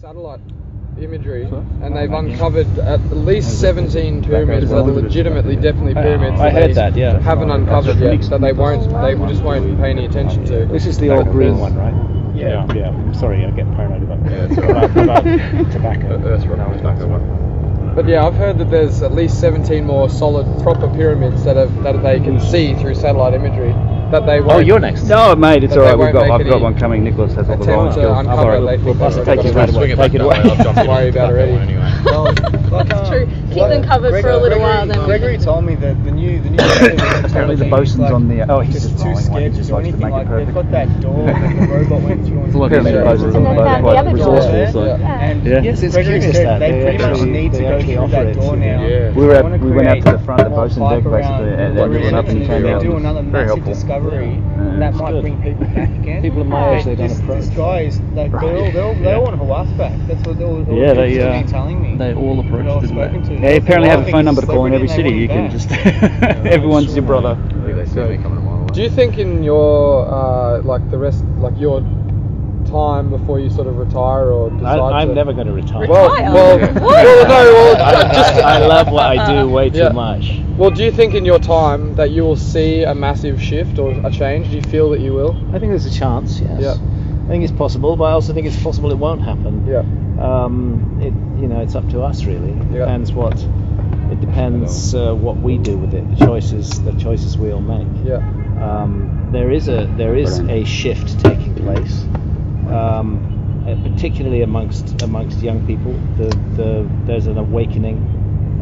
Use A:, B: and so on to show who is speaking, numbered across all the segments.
A: satellite imagery, and they've uncovered at least 17 pyramids that are legitimately, definitely pyramids.
B: I heard that, yeah.
A: Haven't uncovered yet, that they just won't pay any attention to.
B: This is the old green one, right? Yeah. Sorry, I get paranoid about tobacco.
C: Tobacco one.
A: But yeah, I've heard that there's at least 17 more solid, proper pyramids that they can see through satellite imagery. That they won't.
B: Oh, you're next.
D: No, mate, it's alright. I've got one
A: any
D: coming. Nicholas has all the
A: attempt to uncover. They think
B: We'll
A: they've
B: take
A: got
B: it
A: enough.
B: right away. Take it away.
A: Don't worry about it already.
C: Anyway.
E: That's true. Keep them covered for a little while then.
F: Gregory told me that the new
D: apparently the bosun's on the. Oh, he's just
F: too scared to do anything. Like they've got that door that the robot went through.
D: It's like the bosun's on the boat. Resourceful, so.
F: And
B: yes, it's
F: Gregory
B: curious
F: said
B: that
F: they pretty much need to go through that door now.
D: We went out to the front of the bosun deck basically, and then we went up and he came out.
F: Do another massive discovery, and that might bring people back again.
B: People of my age, they don't approach.
F: This guy is like they all want Hawass back. That's what they'll been telling me.
D: They all approached, didn't they?
B: They apparently have a phone number to call in every city. You can just everyone's your brother.
A: Do you think in your your time before you sort of retire or decide
B: I'm never going to retire.
A: I
B: love what I do way too much.
A: Well, do you think in your time that you will see a massive shift or a change? Do you feel that you will?
B: I think there's a chance, yes.
A: Yeah.
B: I think it's possible, but I also think it's possible it won't happen.
A: Yeah.
B: It's up to us really.
A: Yeah.
B: It depends what we do with it. The choices we all make.
A: Yeah.
B: There is a shift taking place, particularly amongst young people. There's an awakening,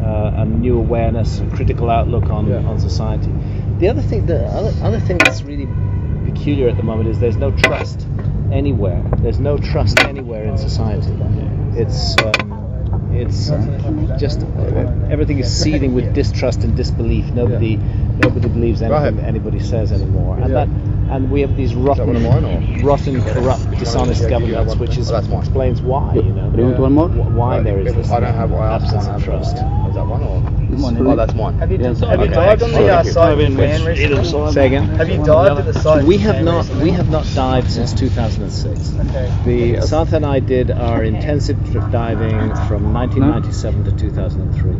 B: a new awareness, a critical outlook on society. The other thing that's really peculiar at the moment is there's no trust anywhere. There's no trust anywhere in society. It's just everything is seething with distrust and disbelief. Nobody believes anything anybody says anymore, and we have these rotten, corrupt, dishonest governments, which explains why. Why there is this absence of trust.
C: Is that one or? Oh, that's one.
F: Have you dived on the site with Van recently?
B: Say again?
F: Have you dived at the site?
B: We have not dived since 2006.
F: Okay.
B: Santha and I did our intensive trip diving from 1997 to 2003,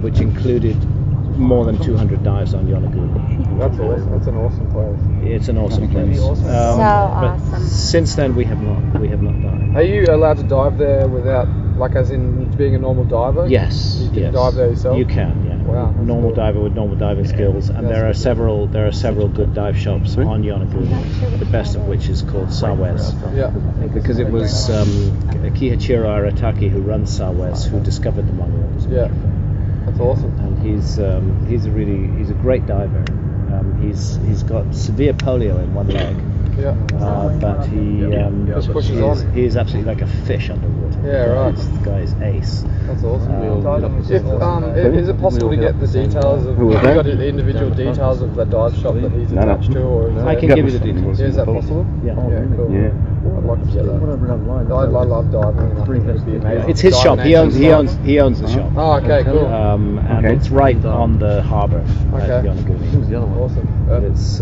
B: which included more than 200 dives on Yonaguni.
A: That's awesome. That's an awesome place.
B: It's an awesome place. But since then we have not dived.
A: Are you allowed to dive there without, as in being a normal diver?
B: Yes.
A: You can dive there yourself?
B: You can, yeah.
A: Wow.
B: Normal diver with normal diving skills, and there are several good dive shops on Yonaguni. The best of which is called Sawes.
A: Yeah.
B: Because it was Kihachiro Arataki, who runs Sawes, who discovered the monorail.
A: Yeah. That's awesome.
B: And he's a great diver. He's got severe polio in one leg.
A: Yeah.
B: But he
A: pushes on.
B: He is absolutely like a fish underwater.
A: Yeah, right.
B: This guy is ace.
A: That's awesome. Is it possible to get the details of the individual details of the dive shop that he's attached to, or
B: I can give you the details.
A: Is that possible?
B: Yeah.
A: Cool.
D: Yeah.
A: I'd like to get that. I love diving. I think it'd be amazing.
B: It's his shop. He owns the shop.
A: Oh, okay, cool.
B: And it's right on the harbour at Yonaguni.
D: Who's the other one?
A: Awesome.
B: But it's.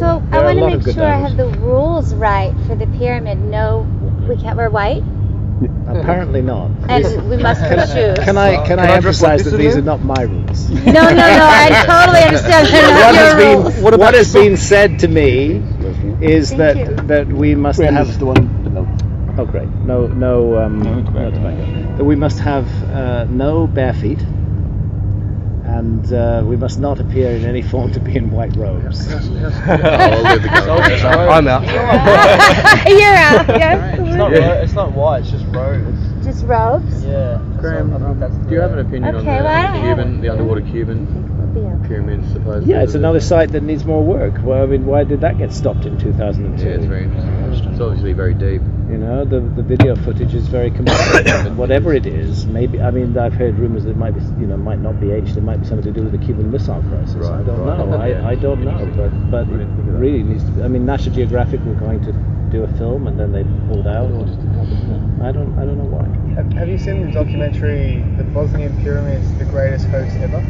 E: So I want to make sure I have the rules right for the pyramid. No, we can't wear white.
B: Apparently not.
E: And we must wear shoes.
B: Can I emphasize that these are not my rules?
E: No, I totally understand. They're not your rules.
B: What has been said to me is that we must have
D: the one.
B: Oh, great. No tobacco. That we must have no bare feet, and we must not appear in any form to be in white robes.
C: I'm out.
E: You're out. Yeah.
F: It's not white. It's just robes.
E: Just robes.
F: Yeah.
C: Graham, do you have an opinion on the underwater Cuban pyramids? Supposedly.
B: Yeah, it's another site that needs more work. Well, I mean, why did that get stopped in 2002?
C: Yeah, it's very interesting. It's obviously very deep.
B: The video footage is very compelling. Whatever it is, maybe. I mean, I've heard rumors that it might be, might not be aged. It might be something to do with the Cuban Missile Crisis.
C: Right,
B: I don't know. I don't know, but it really needs to be. I mean, National Geographic were going to do a film and then they pulled out. I don't know why.
F: Have you seen the documentary, The Bosnian Pyramids, The Greatest Hoax Ever?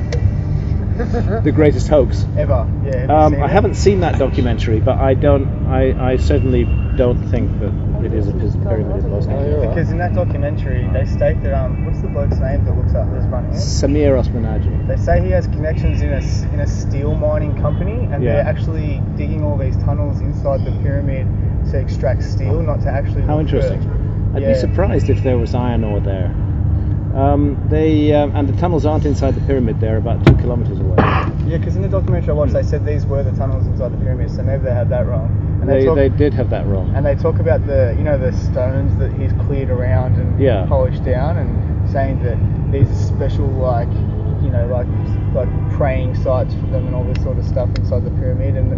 B: the greatest hoax
F: ever. Yeah.
B: I haven't seen that documentary, but I certainly don't think that it is a pyramid in Bosnia.
F: Because in that documentary, they state that what's the bloke's name that looks up that's running it?
B: Samir Osmanaji.
F: They say he has connections in a steel mining company, and they're actually digging all these tunnels inside the pyramid to extract steel, not to actually.
B: How interesting! I'd be surprised if there was iron ore there. And the tunnels aren't inside the pyramid; they're about 2 kilometers away.
F: Yeah, because in the documentary I watched, they said these were the tunnels inside the pyramid, so maybe they had that wrong. And
B: they did have that wrong.
F: And they talk about the stones that he's cleared around and polished down, and saying that these are special like praying sites for them and all this sort of stuff inside the pyramid. And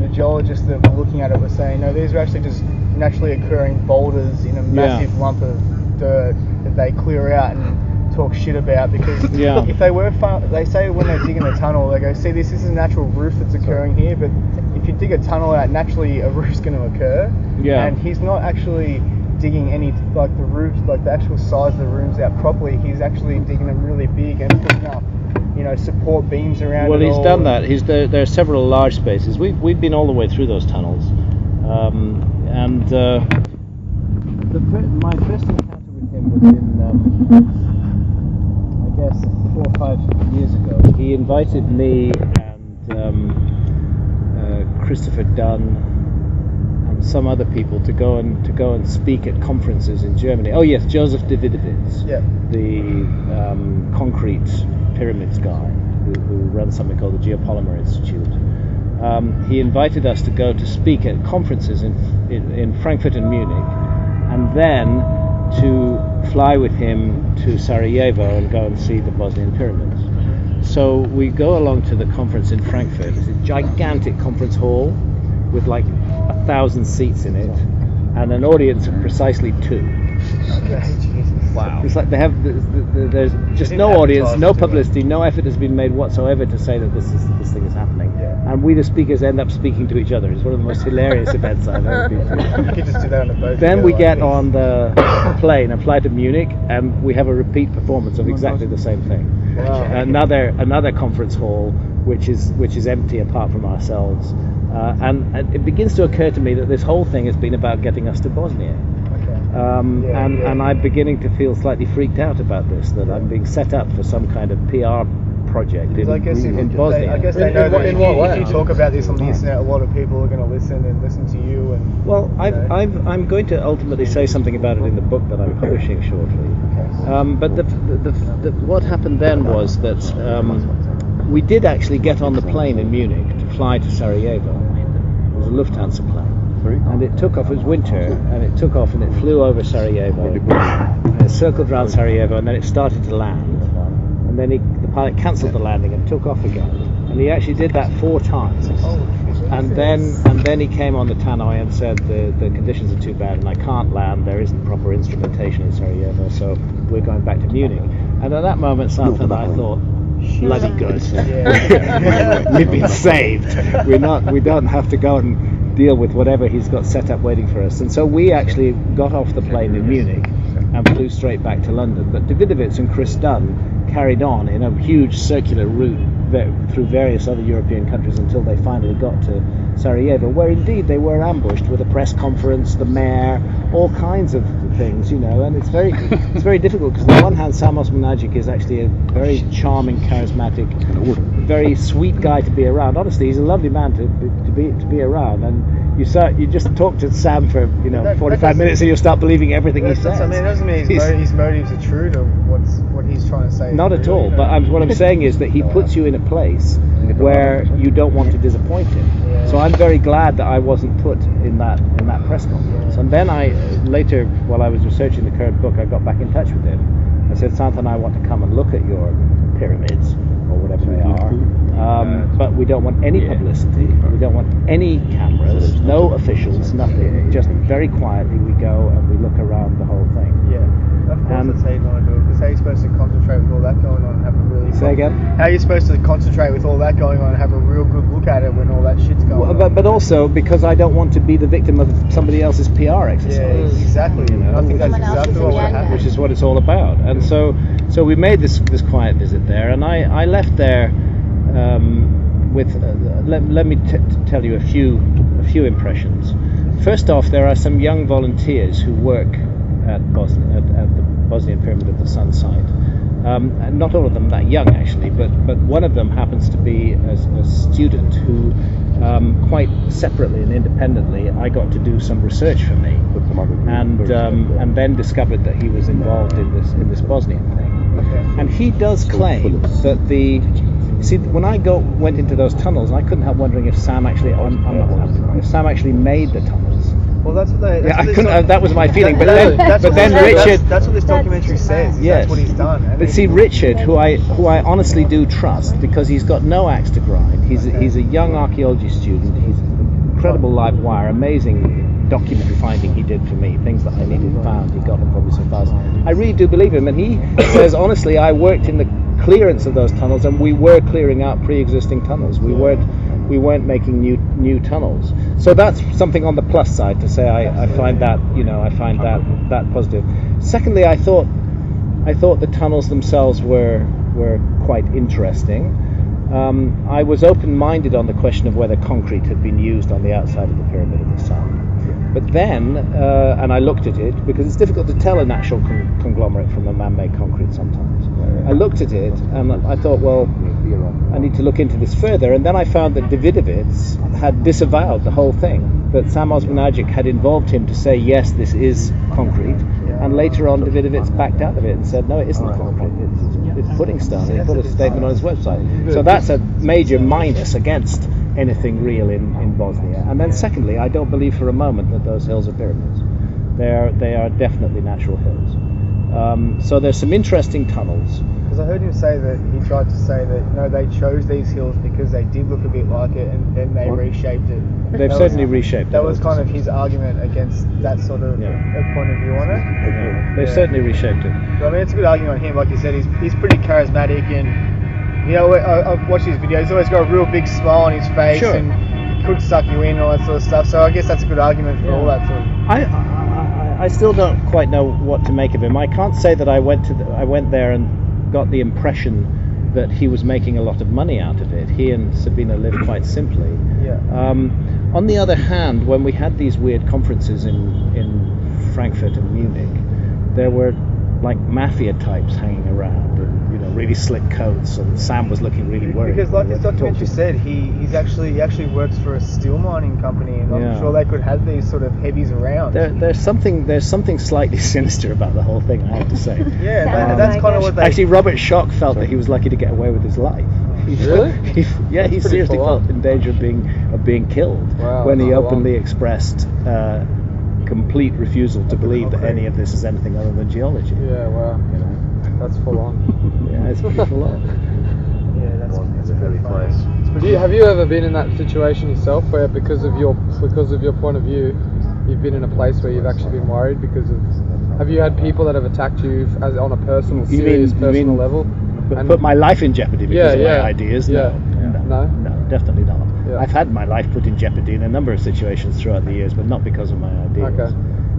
F: the geologists that were looking at it were saying, no, these are actually just naturally occurring boulders in a massive lump of dirt that they clear out and talk shit about, because if they were they say when they're digging a tunnel, they go, see, this is a natural roof that's occurring here, but if you dig a tunnel out, naturally a roof's going to occur. And he's not actually digging any the roofs, the actual size of the rooms out properly. He's actually digging them really big and putting up support beams around.
B: Well, he's done that. There are several large spaces. We've been all the way through those tunnels, and my first encounter with him was in I guess 4 or 5 years ago. He invited me and Christopher Dunn and some other people to go and speak at conferences in Germany. Oh yes, Joseph Davidovitz, the concrete pyramids guy who runs something called the Geopolymer Institute. He invited us to go to speak at conferences in Frankfurt and Munich, and then to fly with him to Sarajevo and go and see the Bosnian pyramids. So we go along to the conference in Frankfurt. It's a gigantic conference hall with 1,000 seats in it, and an audience of precisely 2. Wow. It's like they have there's just no audience, no publicity, no effort has been made whatsoever to say that this thing is happening. And we, the speakers, end up speaking to each other. It's one of the most hilarious events I've ever been to.
F: You could just do that on a boat.
B: Then we get on the plane and fly to Munich, and we have a repeat performance of exactly the same thing.
F: Wow.
B: Another conference hall which is empty apart from ourselves. And it begins to occur to me that this whole thing has been about getting us to Bosnia. And I'm beginning to feel slightly freaked out about this, that I'm being set up for some kind of PR project in Bosnia.
F: I guess they know that if you talk about this on the internet, a lot of people are going to listen to you. And
B: well, I'm going to ultimately say something about it in the book that I'm publishing shortly. But what happened then was that we did actually get on the plane in Munich to fly to Sarajevo. It was a Lufthansa plane. And it took off, it was winter, and it took off and it flew over Sarajevo, and it circled around Sarajevo, and then it started to land. And then the pilot cancelled the landing and took off again. And he actually did that 4 times. And then he came on the tannoy and said the conditions are too bad and I can't land, there isn't proper instrumentation in Sarajevo, so we're going back to Munich. And at that moment, Santa and I thought, bloody good. We've been saved. We don't have to go and deal with whatever he's got set up waiting for us. And so we actually got off the plane in Munich and flew straight back to London. But Davidovitz and Chris Dunn carried on in a huge circular route through various other European countries until they finally got to Sarajevo, where indeed they were ambushed with a press conference, the mayor, all kinds of things, and it's very difficult, because on the one hand Sam Osmanagic is actually a very charming, charismatic, very sweet guy to be around. Honestly, he's a lovely man to be around, and you just talk to Sam for 45 minutes and you'll start believing everything he says.
F: I mean, it doesn't mean his motives are true to what he's trying to say.
B: Not at all. But what I'm saying is that he puts you in a place where you don't want to disappoint him. So I'm very glad that I wasn't put in that press conference. And then later, while I was researching the current book, I got back in touch with him. I said, Santa and I want to come and look at your pyramids, or whatever they are. But we don't want any publicity. We don't want any cameras, no officials, nothing. Just very quietly we go and we look around the whole thing.
F: Yeah, of course that's how you want to do it. Because how are you supposed to concentrate with all that going on and have a really...
B: Say again?
F: How are you supposed to concentrate with all that going on and have a real good look at it when all that shit's going on?
B: But also because I don't want to be the victim of somebody else's PR exercise.
F: Yeah, exactly. I think that's exactly what happened.
B: Which is what it's all about. And so we made this quiet visit there, and I left there let me tell you a few impressions. First off, there are some young volunteers who work at the Bosnian Pyramid of the Sun site. And not all of them that young, actually, but one of them happens to be a student who, quite separately and independently, I got to do some research for me, and then discovered that he was involved in this Bosnian thing. And he does claim that when I went into those tunnels, I couldn't help wondering if Sam actually made the tunnels.
F: Well, that's what they.
B: That was my feeling. But then Richard.
F: That's what this documentary says.
B: Yes.
F: That's what he's done.
B: But see, Richard, who I honestly do trust, because he's got no axe to grind. He's a young archaeology student. He's an incredible live wire, amazing documentary finding he did for me. Things that I needed found. He got them for me so fast. I really do believe him, and he says honestly, I worked in the clearance of those tunnels, and we were clearing out pre-existing tunnels. We weren't making new tunnels. So that's something on the plus side to say. I find that that positive. Secondly, I thought the tunnels themselves were quite interesting. I was open-minded on the question of whether concrete had been used on the outside of the Pyramid of the Sun. But then, and I looked at it, because it's difficult to tell a natural conglomerate from a man-made concrete sometimes. I looked at it and I thought, well, I need to look into this further. And then I found that Davidovits had disavowed the whole thing, that Sam Osmanagic had involved him to say, yes, this is concrete. And later on, Davidovits backed out of it and said, no, it isn't concrete, it's pudding stone. And he put a statement on his website. So that's a major minus against anything real in Bosnia. And then secondly, I don't believe for a moment that those hills are pyramids. They are definitely natural hills. So there's some interesting tunnels.
F: Because I heard him say that he tried to say that they chose these hills because they did look a bit like it, and then they reshaped it.
B: They've certainly reshaped it.
F: That was kind of his argument against that sort of point of view on it.
B: Yeah. They've certainly reshaped it.
F: But, I mean, it's a good argument on him. Like you said, he's pretty charismatic, and I've watched his videos. He's always got a real big smile on his face, and he could suck you in, all that sort of stuff. So I guess that's a good argument for all that sort of.
B: I still don't quite know what to make of him. I can't say that I went there and got the impression that he was making a lot of money out of it. He and Sabina lived quite simply.
F: Yeah.
B: On the other hand, when we had these weird conferences in Frankfurt and Munich, there were like mafia types hanging around, and really slick coats, and Sam was looking really worried.
F: Because like this documentary said, he actually works for a steel mining company, and I'm sure they could have these sort of heavies around.
B: There's something slightly sinister about the whole thing, I have to say.
F: That's kind of what they...
B: Actually, Robert Schock felt that he was lucky to get away with his life.
A: Really?
B: He seriously felt in danger of being killed when he openly expressed complete refusal to believe that any of this is anything other than geology.
A: Yeah, wow. That's full on.
B: Yeah, it's pretty full on.
F: Yeah, that's a heavy place.
A: Have you ever been in that situation yourself, where because of your point of view, you've been in a place where you've actually been worried because of? Have you had people that have attacked you as on a personal, personal level?
B: Put my life in jeopardy because of my ideas?
A: No,
B: definitely not.
A: Yeah.
B: I've had my life put in jeopardy in a number of situations throughout the years, but not because of my ideas.
A: Okay.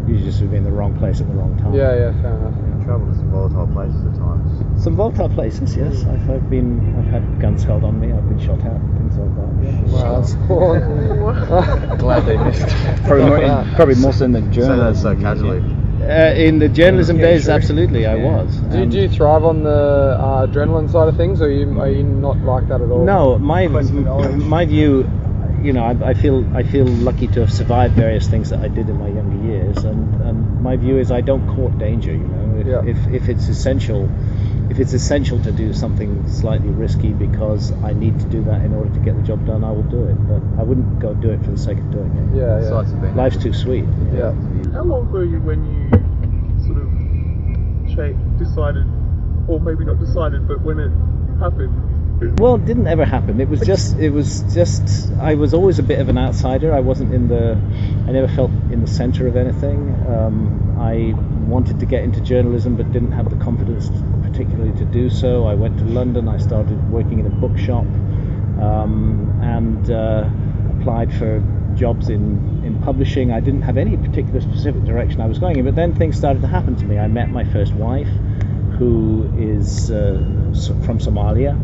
B: Usually just being in the wrong place at the wrong time.
A: Yeah, fair enough.
C: You travel to some volatile places at times.
B: Some volatile places, yes. I've had guns held on me. I've been shot at, things like that. Yeah.
A: Wow, that's cool.
C: Glad they missed.
D: Probably more so in the journalism.
C: So casually.
B: In the journalism days, absolutely, I was.
A: Do you thrive on the adrenaline side of things, or are you not like that at all?
B: No, my view, I feel lucky to have survived various things that I did in my younger years, and my view is I don't court danger. If it's essential to do something slightly risky because I need to do that in order to get the job done, I will do it. But I wouldn't go do it for the sake of doing it.
A: Yeah.
B: Life's too sweet.
A: Yeah.
G: How old were you when you sort of decided, or maybe not decided, but when it happened?
B: Well, it didn't ever happen. It was just I was always a bit of an outsider. I never felt in the center of anything. I wanted to get into journalism but didn't have the confidence particularly to do so. I went to London, I started working in a bookshop, and applied for jobs in publishing. I didn't have any particular specific direction I was going in, but then things started to happen to me. I met my first wife, who is from Somalia,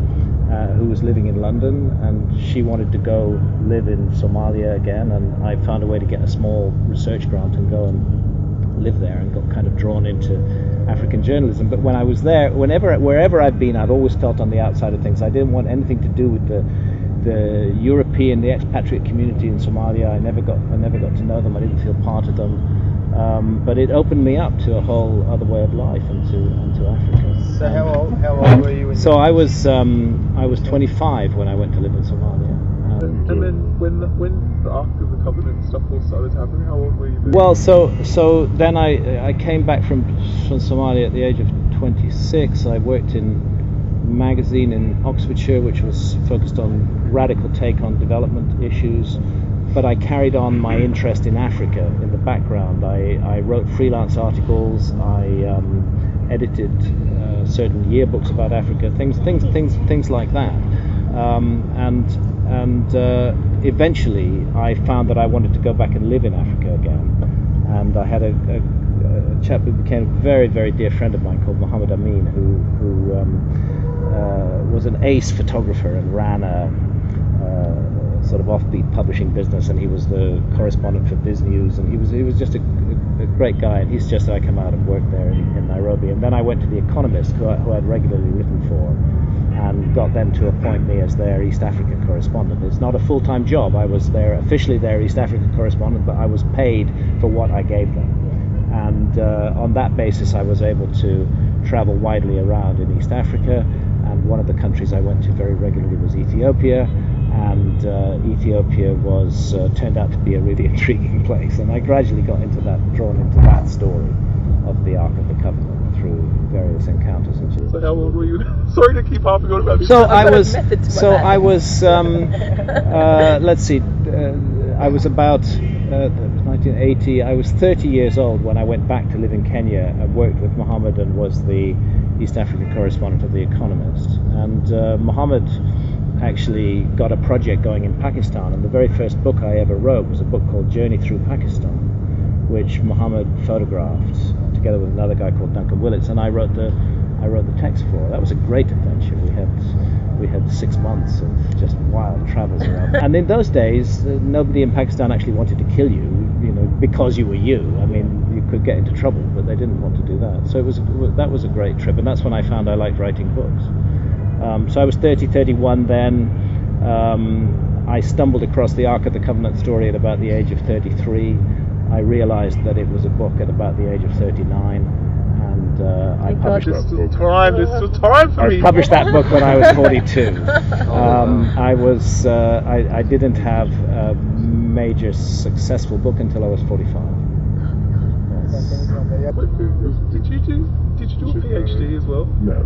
B: who was living in London, and she wanted to go live in Somalia again, and I found a way to get a small research grant and go and live there, and got kind of drawn into African journalism. But when I was there, wherever I've been, I've always felt on the outside of things. I didn't want anything to do with the European, the expatriate community in Somalia. I never got to know them. I didn't feel part of them. But it opened me up to a whole other way of life and to Africa.
F: So how old were you?
B: So I was 25 when I went to live in Somalia.
G: And then when the Ark of the Covenant stuff all started happening, how old were you then?
B: Well, so then I came back from Somalia at the age of 26. I worked in a magazine in Oxfordshire which was focused on radical take on development issues, but I carried on my interest in Africa in the background. I wrote freelance articles. I edited certain yearbooks about Africa, things like that. And eventually I found that I wanted to go back and live in Africa again. And I had a chap who became a very, very dear friend of mine called Muhammad Amin, who was an ace photographer and ran a sort of offbeat publishing business, and he was the correspondent for Biz News, and he was just a great guy, and he suggested I come out and work there in Nairobi. And then I went to The Economist, who I'd regularly written for, and got them to appoint me as their East African correspondent. It's not a full-time job. I was officially their East African correspondent, but I was paid for what I gave them. And on that basis I was able to travel widely around in East Africa, and one of the countries I went to very regularly was Ethiopia, and Ethiopia turned out to be a really intriguing place, and I gradually got drawn into that story of the Ark of the Covenant through various encounters and things.
G: So how old were you? Sorry to keep harping on about this.
B: Let's see, I was about 1980. I was 30 years old when I went back to live in Kenya. I worked with Muhammad and was the East African correspondent of The Economist. And Muhammad actually got a project going in Pakistan, and the very first book I ever wrote was a book called Journey Through Pakistan, which Muhammad photographed together with another guy called Duncan Willits, and I wrote the text for. That was a great adventure. We had 6 months of just wild travels around. And in those days, nobody in Pakistan actually wanted to kill you, because you were you. I mean, you could get into trouble, but they didn't want to do that. So that was a great trip, and that's when I found I liked writing books. So I was 31 then. I stumbled across the Ark of the Covenant story at about the age of 33. I realized that it was a book at about the age of 39, and I published
G: This was time for me.
B: I published that book when I was 42. I didn't have a major successful book until I was 45.
G: Did you do a PhD as well?
C: No.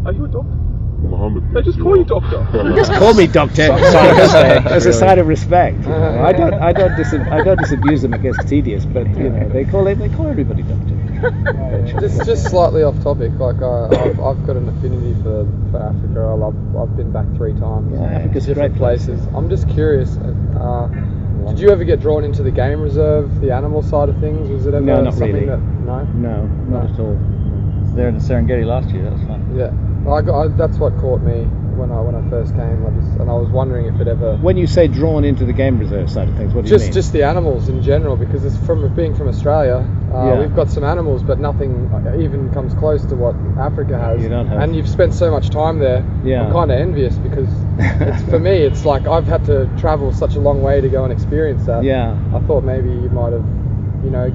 G: Are you a doctor?
C: Muhammad.
G: They just call you doctor.
B: Just call me doctor as a sign of respect. I don't disabuse them. It gets tedious, but they call everybody doctor.
A: Just slightly off topic. Like I've got an affinity for Africa. I've been back 3 times.
B: Yeah, Africa's
A: different
B: a great
A: places. I'm just curious. Did you ever get drawn into the game reserve, the animal side of things? Was it ever
B: No, not
A: something
B: really.
A: No,
B: not at all.
D: I was there in the Serengeti last year. That was fun.
A: Yeah. That's what caught me when I first came. I was wondering if it ever.
B: When you say drawn into the game reserve side of things, what do you mean?
A: Just the animals in general, because it's being from Australia. We've got some animals, but nothing even comes close to what Africa has.
B: You don't have.
A: And you've spent so much time there.
B: Yeah.
A: I'm kind of envious because for me, it's like I've had to travel such a long way to go and experience that.
B: Yeah.
A: I thought maybe you might have.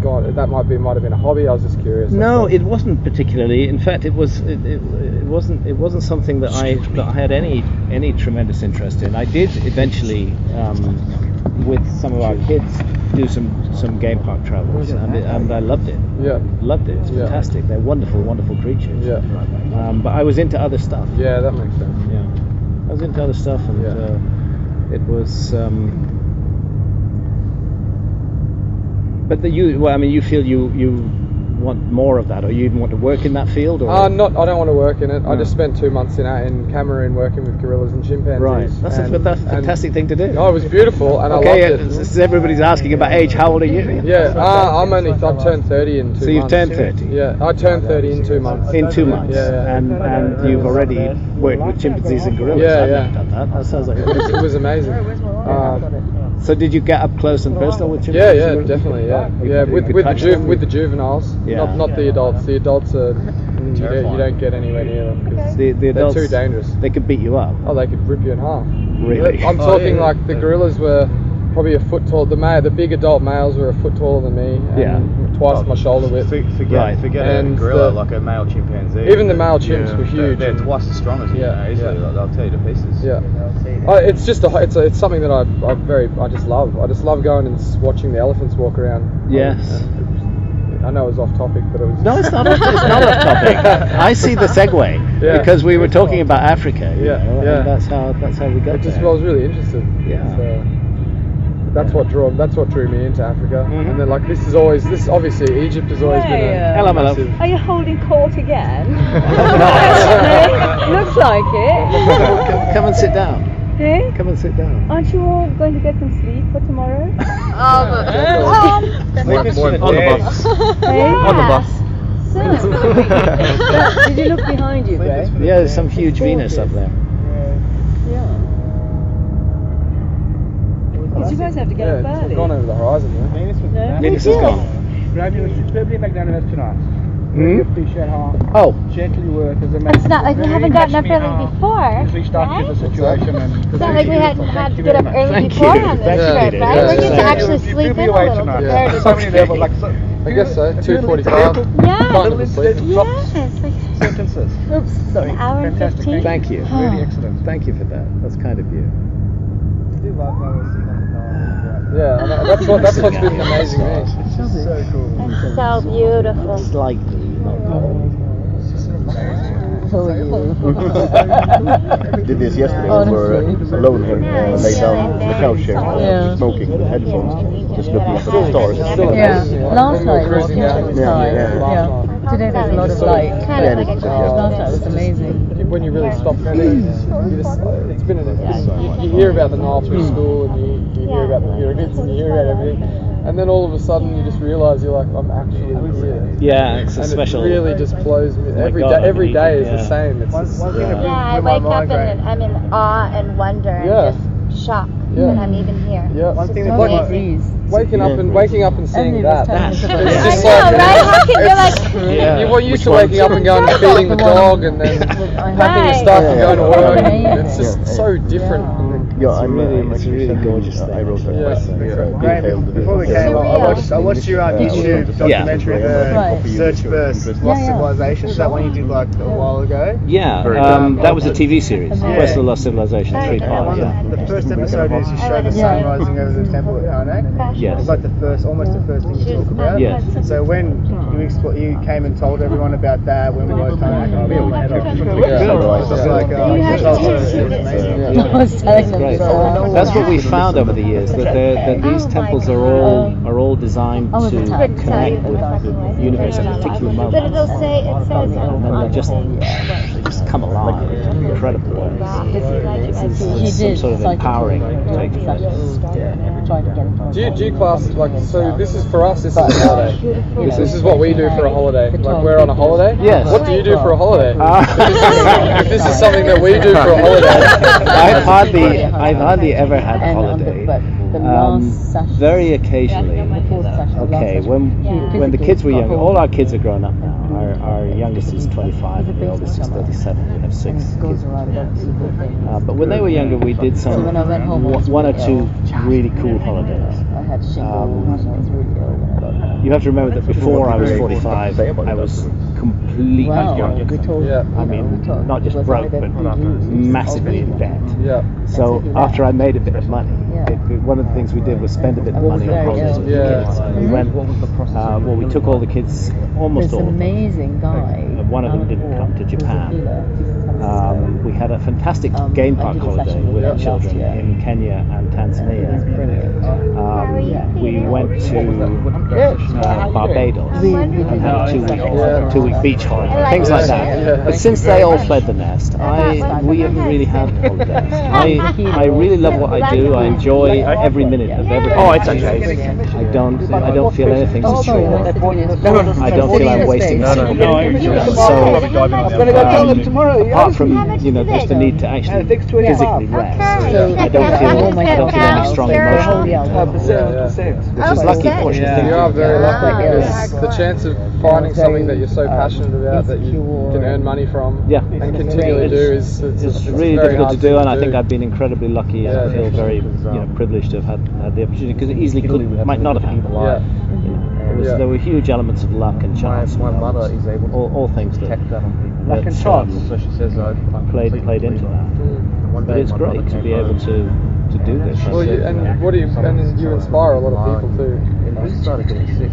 A: God, that might have been a hobby. I was just curious.
B: No, it wasn't particularly. In fact, it wasn't something that I had any tremendous interest in. I did eventually, with some of our kids, do some game park travels, and I loved it.
A: Yeah,
B: loved it. It's fantastic. They're wonderful, wonderful creatures.
A: Yeah.
B: But I was into other stuff.
A: Yeah, that makes sense.
B: Yeah, I was into other stuff, and it was. But you feel you want more of that, or you even want to work in that field? Or
A: I don't want to work in it. I just spent 2 months in Cameroon working with gorillas and chimpanzees.
B: Right, that's a fantastic thing to do.
A: Oh, it was beautiful, and I loved it.
B: Everybody's asking about age. How old are you?
A: Yeah, I've turned 30 in 2 months.
B: So you've turned 30?
A: Yeah, I turned 30 in 2 months.
B: In 2 months?
A: Yeah.
B: And you've already worked with chimpanzees and gorillas?
A: Yeah.
B: Done that. That sounds like
A: it was amazing.
B: So did you get up close and personal with chimpanzees?
A: Yeah, definitely. Yeah, with the juveniles, not the adults. The adults are you don't get anywhere near them because
B: the adults,
A: they're too dangerous.
B: They could beat you up.
A: Oh, they could rip you in half.
B: Really?
A: I'm talking like the gorillas were probably a foot tall. The big adult males were a foot taller than me. And twice my shoulder width.
C: Forget a gorilla like a male chimpanzee.
A: Even the male chimps were huge.
C: They're twice as strong as you. Easily. They'll tear you to pieces.
A: Yeah. It's just it's something that I just love. I just love going and watching the elephants walk around.
B: Yes.
A: I know it was off topic, but it was.
B: No, it's not. It's not off topic. I see the segue because we were talking about Africa. And that's how we got there.
A: I was really interested.
B: Yeah.
A: So that's what drew me into Africa. And then this obviously Egypt has always been a.
B: Hello.
H: Are you holding court again? Looks like it.
B: Come and sit down.
H: Hey?
B: Come and sit down.
H: Aren't you all going to get some sleep for tomorrow?
C: On the bus.
H: On
C: the bus.
H: Did you look behind you, Greg?
B: Yeah, there's some huge Venus up there.
H: Yeah. Because you guys have to get up early.
A: It's gone over the horizon,
H: No?
B: Venus is gone.
F: Graham, you were superbly magnanimous tonight. Really appreciate how gently you work as a man.
E: It's not like we haven't gotten up early before.
F: Usually stuck to the situation
E: It's not like we hadn't had to get up early before on this trip, right? We're getting to actually sleep in a little bit.
F: So many levels,
A: I guess so. 2:45.
E: Yes.
F: sentences.
E: Oops, sorry. Hour and 15.
B: Thank you.
F: Really excellent.
B: Thank you for that. That's kind of you.
F: I do love how we're seeing on the Nile.
A: Yeah, that's what's been amazing me.
F: It's just so cool.
E: It's so beautiful.
B: Slightly, not cold.
I: Did this yesterday. We were alone here, laid down on the couch here, smoking with headphones, just looking at the stars.
H: Last night was interesting. Today there's a lot of light. Last night was amazing.
A: When you really stop thinking, it's been you hear about the Nile through school, and you hear about the pyramids, and you hear about everything, and then all of a sudden you just realise you're like, I'm actually here.
B: Yeah, it's a special.
A: It really just blows me. Every day is the same. It's
E: I wake up and I'm in awe and wonder and just shocked that I'm even here.
A: Yeah,
F: one thing
A: waking up and seeing that. It's just
E: I know, right? How can you like?
A: You were used to waking up and going and feeding the dog and then packing the stuff and going to work. It's just so different.
B: It's really gorgeous.
I: I wrote that.
F: Graham, before we came, I watched your YouTube documentary, Search for Lost Civilization. Is that one you did like a while ago?
B: Yeah, that was a TV series. Quest of Lost Civilization, 3 parts.
F: The first episode is you show the sun rising over the temple at Karnak.
B: Yes.
F: It's like almost the first thing you talk about.
B: Yes.
F: So when you came and told everyone about that, when we were at Karnak,
B: That's what we found over the years, that these temples are all designed to connect with the universe at particular moments.
E: But it says
B: And then they just come alive in incredible ways. There's some sort of empowering take place.
A: Do you class so this is for us, this is a holiday. This is what we do for a holiday. Like we're on a holiday?
B: Yes.
A: What do you do for a holiday? If this is something that we do for a holiday.
B: I've hardly ever had a holiday. Very occasionally. Okay, when the kids were younger, all our kids are grown up now. Our youngest is 25 and the oldest is 37. We have 6 kids. But when they were younger, we did one or two really cool holidays. You have to remember that before I was 45, I was completely young. I mean, not just broke, but massively in debt. So after I made a bit of money, one of the things we did was spend a bit of money on holidays with the kids. And we went, we took all the kids, almost all of them.
H: Amazing guy.
B: One of them didn't come to Japan. We had a fantastic game park holiday with the children in Kenya and Tanzania. We went to Barbados and had a two-week beach holiday, things like that. But since they all fled the nest, we haven't really had holidays. I really love what I do. I enjoy every minute of everything. Oh, it's okay. I don't feel anything's a chore. I don't feel I'm wasting a single minute. So, apart from just the need to actually physically rest, I don't feel any strong emotional need, which is lucky, fortunately.
A: You are very lucky because the chance of finding something that you're so passionate about that you can earn money from and continually do is
B: it's really difficult to do, and I think I've been incredibly lucky, and I feel very privileged to have had the opportunity, because it easily might not have happened. There were huge elements of luck and chance.
C: My mother is able to
B: all things that
C: luck and chance. So she says
B: played into that. But it's great to be able to do this.
A: Well, and you inspire a lot of people too.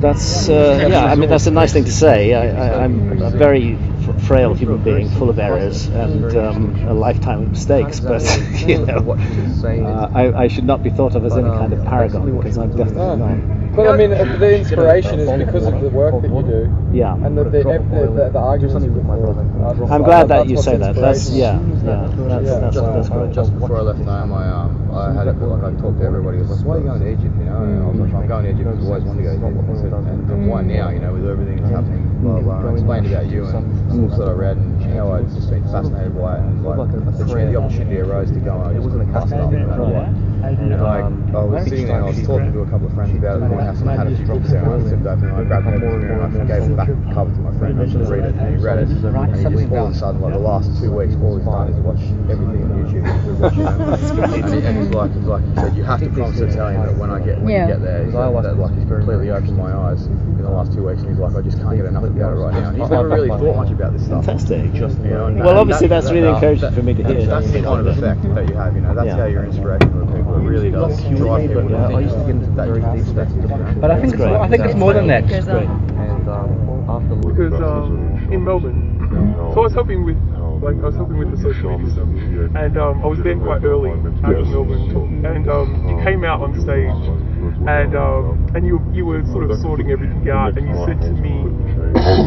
B: That's that's a nice thing to say. I'm a very frail human being, full of errors and a lifetime of mistakes. But I should not be thought of as any kind of paragon, because I'm definitely not.
A: But I mean, the inspiration is because of the work that you do.
B: Yeah.
A: And the arguments you put.
B: I'm glad that you say that. That's great.
C: Just before I left home, I had I talked to everybody. I was like, "Why are you going to Egypt?" And I was like, "I'm going to Egypt because I always wanted to go to Egypt." And why now? With everything that's happening. I explained about you and books that I read and how I'd just been fascinated by it, and the opportunity arose to go. And I just couldn't pass it up. And I was sitting there and I was talking to a couple of friends about it, and I had a few books there, and I zipped open and I grabbed one and I gave the back cover to my friend and said, "Read it," and he read it, and he just all of a sudden, like the last 2 weeks, all he's done is watch everything on YouTube. And he's like, he said, "You have to promise to tell him that when you get there," he's like, he's completely opened my eyes in the last 2 weeks, and he's like, "I just can't get enough about it right now." And he's never really thought much about this stuff.
B: Fantastic. Well, obviously that's really encouraging for me to hear.
C: That's the kind of effect that you have, that's how you're inspirational to people. It really does drive people to think. I used to get into that deep stuff.
F: But I think it's more than that.
G: Because in Melbourne, so I was helping with the social media stuff, and I was there quite early out of Melbourne, and you came out on stage, and you were sort of sorting everything out, and you said to me,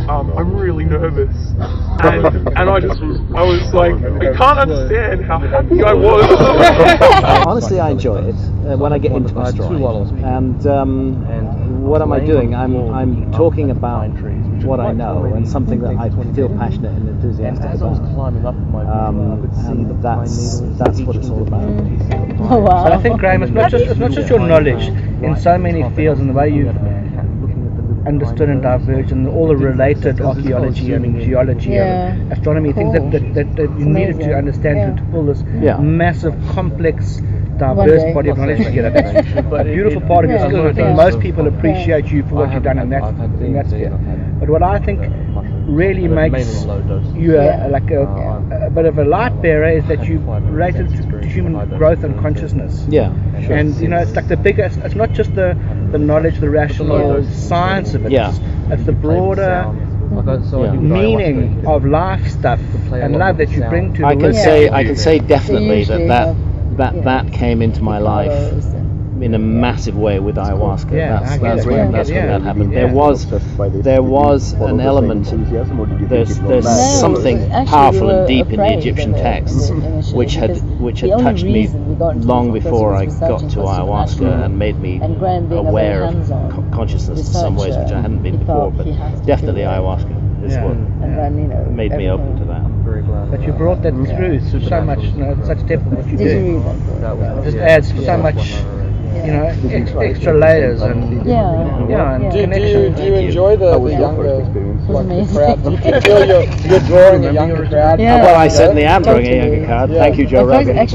G: "I'm really nervous," and I was like, I can't understand how happy I was.
B: Honestly, I enjoy it when I get into my stride. And what am I doing? I'm talking about what I know and something that I feel passionate and enthusiastic about. And that's what it's all about.
H: Oh, wow.
F: But I think, Graham, it's not just your knowledge in so many fields and the way you understood and diverged and all the related archaeology and geology and astronomy, things that you needed to understand to pull this massive, complex, diverse body of knowledge together. That's a beautiful part of your skill. I think most people appreciate you for what you've done in that sphere. But what I think really makes you a bit of a light bearer is that you related to human growth and consciousness.
B: Yeah, sure.
F: And it's like the biggest. It's not just the knowledge, the rational science of it.
B: Yeah.
F: It's the broader meaning of life stuff and love that you bring to.
B: I can say definitely that came into my life in a massive way with ayahuasca. That's when that happened. There was an element. There's something powerful and deep in the Egyptian texts which had touched me long before I got to ayahuasca and made me aware of consciousness in some ways which I hadn't been before. But definitely ayahuasca is what made me open to that.
F: But you brought that through so much, such depth of what you do. It just adds so much. Extra layers and and connection.
A: Do you enjoy the younger crowd? Do you feel you're drawing a younger crowd?
B: Well, I certainly am drawing a younger crowd. Thank you, Joe Rogan.
A: I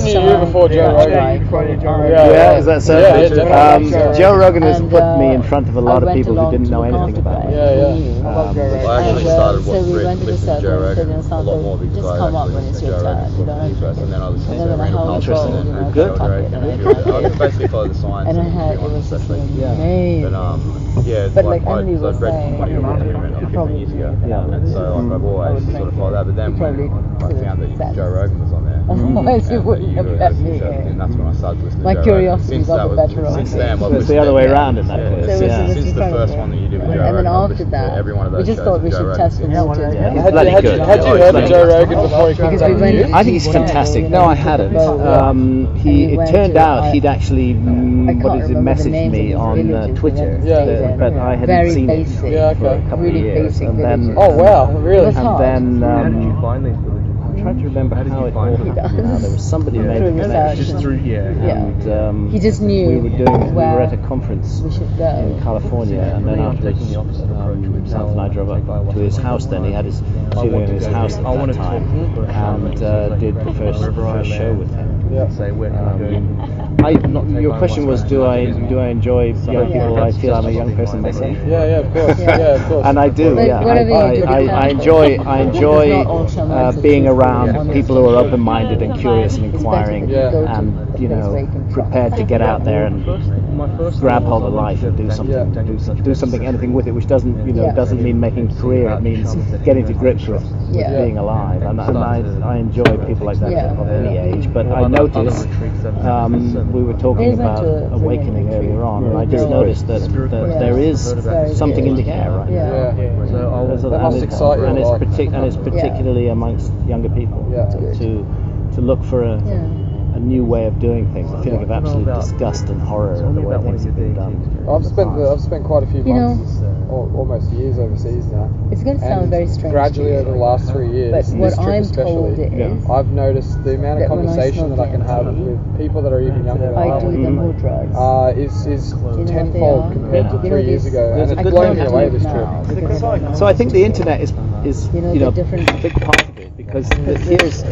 A: knew you before Joe Rogan.
B: Is that so? Joe Rogan has put me in front of a lot of people who didn't know anything about me.
C: I actually started listening to Joe Rogan a lot more because I actually listened to Joe Rogan for the first, and then I listened to Randall Carlson.
B: Good.
C: I basically follow the science.
H: And I had, it was just amazing.
C: But
H: like Andy was
C: I'd read
H: saying,
C: Money Report like 15 years ago. And so like, I've always sort of followed that. But then when I found that Joe Rogan was on there,
H: otherwise you wouldn't have let me
C: and that's when I started to listen to
H: my
C: Joe
H: curiosity
C: Rogan.
H: got the better of me.
C: Since then,
B: it's the other way around in that case.
C: Since the first one that you did with Joe Rogan,
H: and then after that,
C: every one of those
H: we just thought we should test the waters.
A: Had you heard of Joe Rogan before he contacted you?
B: I think he's fantastic. No, I hadn't. It turned out he'd actually messaged me on Twitter, but I hadn't seen it for a couple of years. And then,
A: oh wow, really?
B: And then. I'm trying to remember how it all happened now. There was somebody who made the connection.
H: Just through
B: here. And
H: he just knew
B: we were at a conference in California, and then after South and I drove up to his house. Then he had his studio in his house at that time, and did the first show with him. Your question was, do I enjoy young people? I feel I'm a young person myself.
A: Yeah, of course. Of course.
B: And I do. I enjoy being around people who are open-minded and curious and inquiring, and prepared to get out there and grab hold of life and do something, anything with it, which doesn't mean making a career. It means getting to grips with being alive. And I enjoy people like that of any age. But I noticed we were talking about awakening earlier on, and I just noticed that there is something in the air right now. And it's particularly amongst younger people to look for a new way of doing things, a feeling of absolute disgust and horror at the way things have been done.
A: I've spent quite a few months, almost years overseas now.
H: It's going to sound very strange.
A: Gradually over the last 3 years,
H: but what I'm told is,
A: I've noticed the amount of conversation that I can have with people that are even younger than
H: I do them more drugs.
A: Is tenfold compared to 3 years ago, and it's blown me away this trip.
B: So I think the internet is a big part of it, because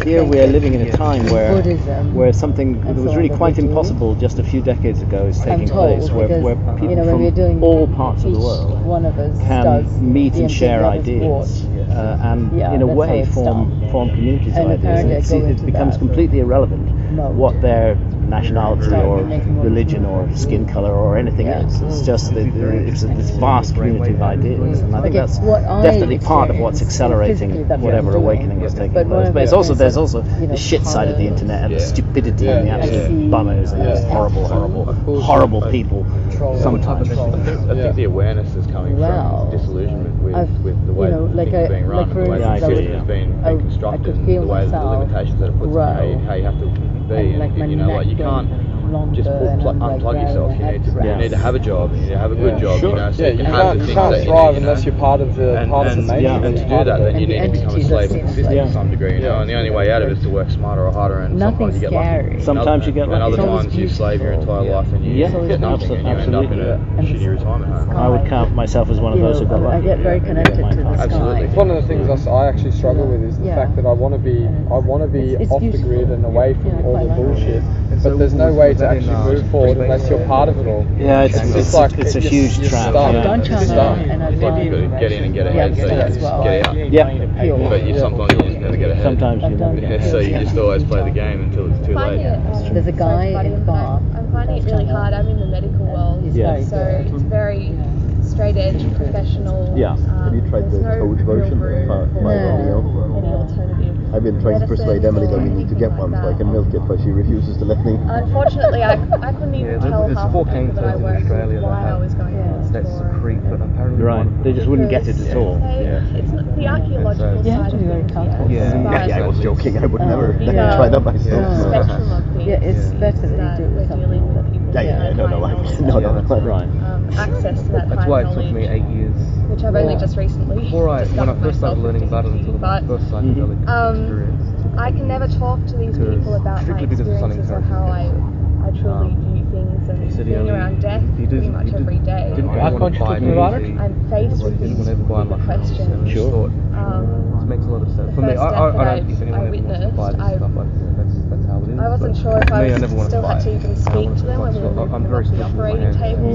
B: here we are living in a time where something that was really quite impossible just a few decades ago is taking place, where people from all parts of the world can meet and share ideas, and in a way form communities of ideas. And it becomes completely irrelevant what their nationality or religion or skin color or anything else. It's just it's this vast community of ideas, and I think that's definitely part of what's accelerating whatever awakening is taking place. But there's also the shit side of the internet and the stupidity and the absolute bummers and the horrible people. Sometimes
C: I think the awareness is coming from disillusionment with the way things are being run, the way the system has been constructed, the way the limitations that are put on how you have to be, and you can't just unplug yourself. You need to have a job. You need to have a good job. So you can have the things that you
A: thrive unless you're part of the nation.
C: And to do that, then you need to become a slave of the system to some degree. And the only way out of it is to work smarter or harder. And sometimes you get lucky.
B: Sometimes you get lucky.
C: And other times you slave your entire life and you get nothing, and you end up in a shitty retirement home.
B: I would count myself as one of those who got lucky.
H: I get very connected to the sky.
C: Absolutely.
A: One of the things I actually struggle with is the fact that I want to be off the grid and away from all the bullshit, but there's no way to actually move forward unless you're part of it all.
B: Yeah, it's a huge trap.
H: Don't try and
C: You've got to get in and get ahead, so you just get out.
B: Yeah.
C: But sometimes you just never get ahead.
B: Sometimes you never get ahead.
C: So you just always play the game until it's too late.
H: There's a guy in Bath.
J: I'm finding it really hard. I'm in the medical world, so it's very straight edge, professional.
I: Have you tried the coach version?
J: Any alternative.
I: I've been trying to persuade Emily that we need to get one so I can milk it, but she refuses to let me.
J: Unfortunately, I couldn't even tell half the people that I worked with why I was going to this
D: secrete, but apparently
B: they just wouldn't get it at all.
J: It's not the archaeological side of things.
I: Yeah, I was joking. I would never try that myself.
J: Spectrum of things.
H: Yeah, it's better that you do it with
J: dealing with people. Access to that.
D: That's why it took me 8 years.
J: Which I've only just recently.
D: When I first started learning about it until my first psychedelic experience.
J: I can never talk to these people about my experiences or how I truly view things, and being around death pretty much every day. I'm faced with these questions.
B: Sure.
D: It makes a lot of sense. For me, I don't think anyone ever wants to buy this stuff. That's how it is.
J: I wasn't sure if I still had to even speak to them when we were moving off the operating table,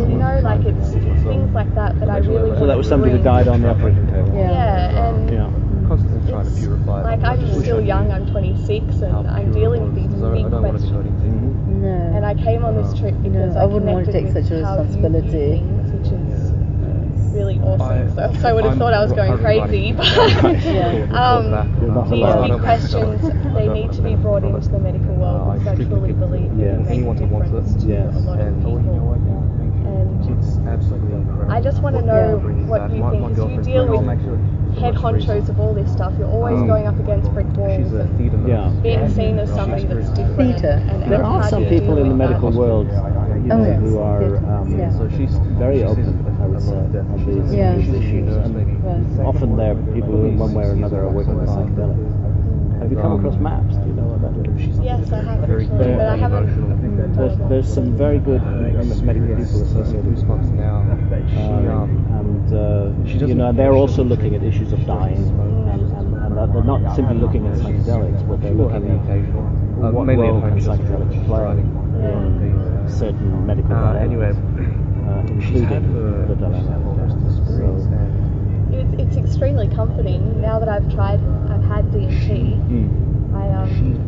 J: it's things like that I really.
B: So that was somebody who died on the operating table.
J: Yeah, and
D: constantly trying
J: like I'm still young, I'm 26, and I'm dealing with these big questions. And I came on this trip because I
H: wouldn't want to take such a responsibility.
J: Which is really awesome. So I would have thought I was going crazy. But these big questions, they need to be brought into the medical world because I truly believe they make a difference to a lot of people. And I just want to know what you think, because you deal with head honchos of all this stuff. You're always going up against brick walls and being seen as somebody that's different.
B: There are some people in the medical world who are very open, I would say, on these issues. And often they're people who in one way or another are working with psychedelics. Have you come across MAPS? Do you know what that is?
J: Yes, I have actually, but I haven't.
B: There's some very good medical people associated with MAPS now, and they're also looking at issues of dying, and they're not simply looking at psychedelics, but they're looking at what role can psychedelics play in certain medical dilemmas, including the dilemma.
J: It's extremely comforting now that I've had DMT.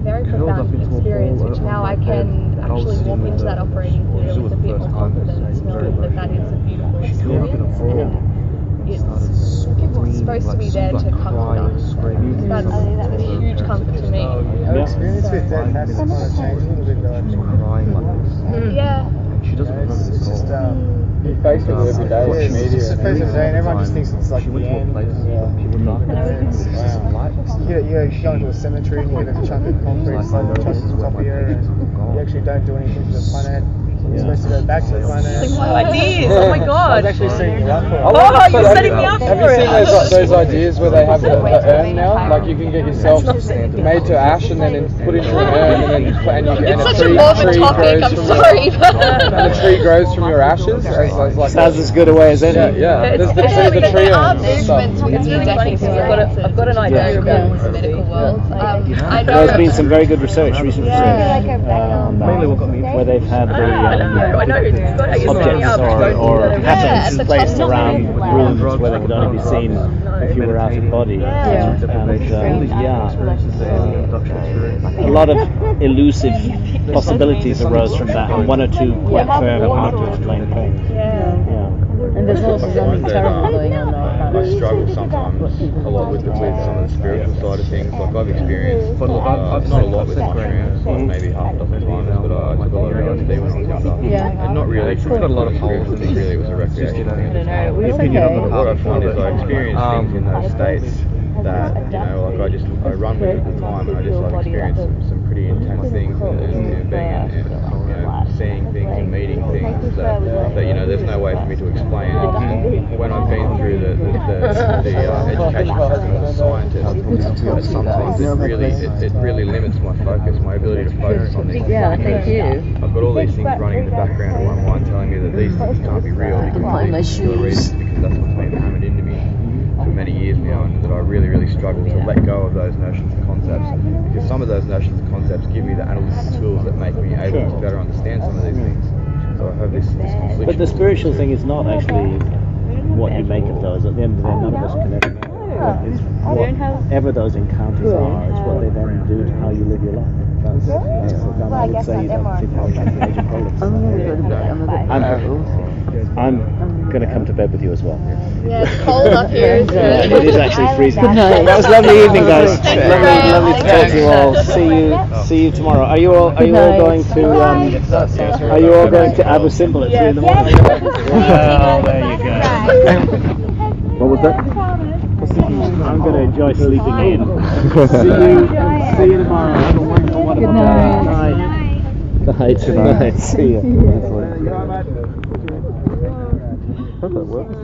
J: Very profound experience, which now I can actually walk into that operating theatre with a bit more confidence, knowing that is a beautiful experience. And it's supposed to be there to comfort us. That's a huge comfort to me.
F: Our experience with death has kind of changed a little bit though.
J: Yeah.
F: She doesn't remember this. It's just you face it every day. It's just a face every day, and everyone just thinks it's like the end. You go into a cemetery and you get a chunk of concrete slung on top of you, and you actually don't do anything to the planet. You're supposed to go back to the planet.
H: What ideas? Oh my god!
F: I was actually setting you up for it.
H: Oh, you're setting me up for it!
A: Have you seen those ideas where they have the urn now? Like you can get yourself made to ash and then put into an urn and a tree grows from your ashes.
B: Sounds as good a way as any.
A: Yeah. There's the tree urn.
H: It's really funny because I've got an idea about the medical world.
B: There's been some very good recent research on that, where they've had the objects or patterns placed around rooms where they could only be seen if you were out of body. And a lot of elusive possibilities arose from that, and one or two quite firm, hard to explain things.
H: And there's also something terrible going on there.
C: I struggle sometimes a lot with some of the spiritual side of things. Like I've experienced, not a lot with mushrooms, like maybe half a dozen times, but I took a lot of LSD when I was younger. And not really, it's got a lot of spiritual things, really, it was a recreational thing. What I find is I experience things in those states that, like I run with at the time, and I just experience some pretty intense things and being seeing things and meeting things that there's no way for me to explain. And when I've been through the education system as a scientist, sometimes it really limits my focus, my ability to focus on things.
H: Yeah, thank you.
C: I've got all these things running in the background of my mind telling me that these things can't be real because that's what's been hammered into me for many years now, and that I really, really struggle to let go of those notions and concepts, because some of those notions and concepts give me the analytical tools that make me able to better understand some of these things. So I have this conflict.
B: But the spiritual thing is not actually what you make of those. At the end of the day, none of us can ever know. It's whatever those encounters are, it's what they then do to how you live your life. That's I would say you don't think about that major problems. I'm going to come to bed with you as well.
J: Yeah, it's cold up here, isn't it?
B: It is actually freezing. That was a lovely evening, guys. Lovely to talk to you all. See you tomorrow. Are you all going to Abu Simbel at 3 in the morning? Well, there you go. What was that? I'm going to enjoy sleeping in. See you tomorrow. Have a wonderful day. Good night. See you. Hope that works.